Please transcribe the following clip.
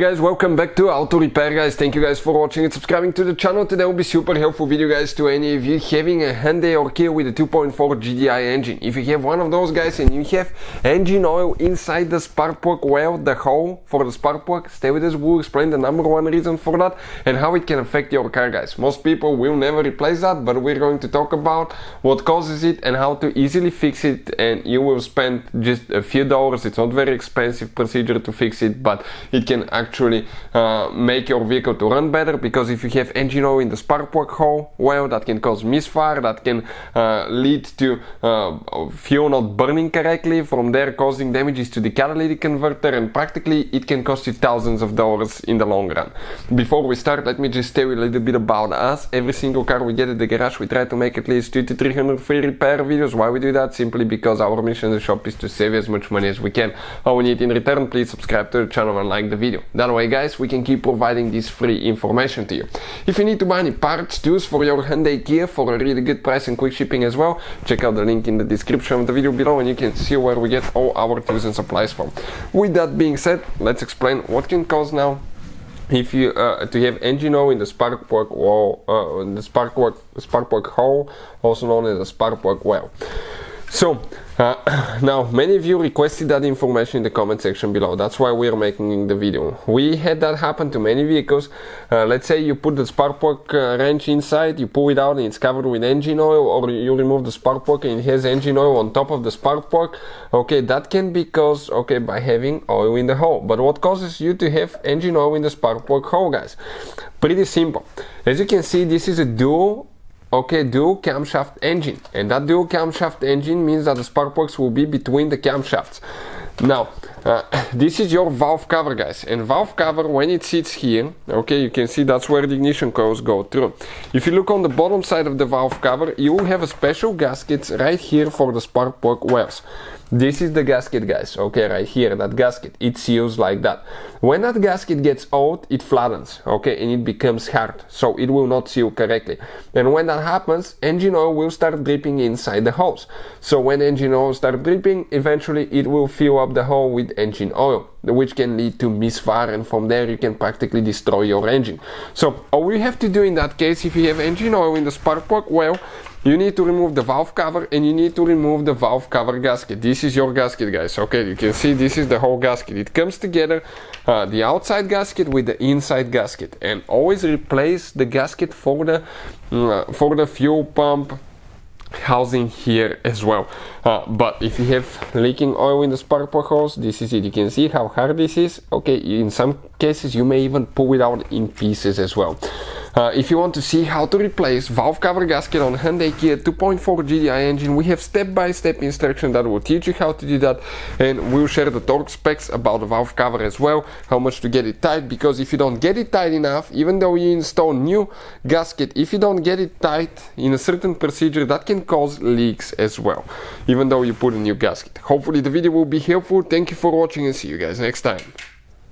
Hey guys, welcome back to Auto Repair guys. Thank you guys for watching and subscribing to the channel. Today will be super helpful video guys to any of you having a Hyundai or Kia with a 2.4 Gdi engine. If you have one of those guys and you have engine oil inside the spark plug well, the hole for the spark plug, stay with us. We'll explain the number one reason for that and how it can affect your car guys. Most people will never replace that, but we're going to talk about what causes it and how to easily fix it, and you will spend just a few dollars. It's not very expensive procedure to fix it, but it can actually make your vehicle to run better, because if you have engine oil in the spark plug hole, well, that can cause misfire, that can lead to fuel not burning correctly, from there causing damages to the catalytic converter, and practically it can cost you thousands of dollars in the long run. Before we start, let me just tell you a little bit about us. Every single car we get at the garage, we try to make at least 200 to 300 free repair videos. Why we do that? Simply because our mission in the shop is to save as much money as we can. All we need in return, please subscribe to the channel and like the video. That way guys, we can keep providing this free information to you. If you need to buy any parts, tools for your Hyundai Kia for a really good price and quick shipping as well, check out the link in the description of the video below and you can see where we get all our tools and supplies from. With that being said, let's explain what can cause now if you to have engine oil in the spark plug wall, the spark plug hole, also known as the spark plug well. So now many of you requested that information in the comment section below. That's why we are making the video. We had that happen to many vehicles. Let's say you put the spark plug wrench inside, you pull it out and it's covered with engine oil, or you remove the spark plug and it has engine oil on top of the spark plug. Okay, that can be caused, okay, by having oil in the hole. But what causes you to have engine oil in the spark plug hole, guys? Pretty simple. As you can see, this is a dual camshaft engine, and that dual camshaft engine means that the spark plugs will be between the camshafts. Now this is your valve cover guys, and valve cover, when it sits here, okay, you can see that's where the ignition coils go through. If you look on the bottom side of the valve cover, you will have a special gasket right here for the spark plug wells. This is the gasket guys, okay, right here, that gasket, it seals like that. When that gasket gets old, it flattens, okay, and it becomes hard, so it will not seal correctly. And when that happens, engine oil will start dripping inside the hose. So when engine oil starts dripping, eventually it will fill up the hole with engine oil, which can lead to misfire, and from there you can practically destroy your engine. So all you have to do in that case, if you have engine oil in the spark plug well, you need to remove the valve cover and you need to remove the valve cover gasket. This is your gasket guys, okay, you can see this is the whole gasket. It comes together, the outside gasket with the inside gasket, and always replace the gasket for the fuel pump housing here as well. But if you have leaking oil in the spark plug hose, this is it. You can see how hard this is. Okay, in some cases you may even pull it out in pieces as well. If you want to see how to replace valve cover gasket on Hyundai Kia 2.4 Gdi engine, we have step-by-step instruction that will teach you how to do that, and we'll share the torque specs about the valve cover as well, how much to get it tight, because if you don't get it tight enough, even though you install new gasket, if you don't get it tight in a certain procedure, that can cause leaks as well, even though you put a new gasket. Hopefully the video will be helpful. Thank you for watching and see you guys next time.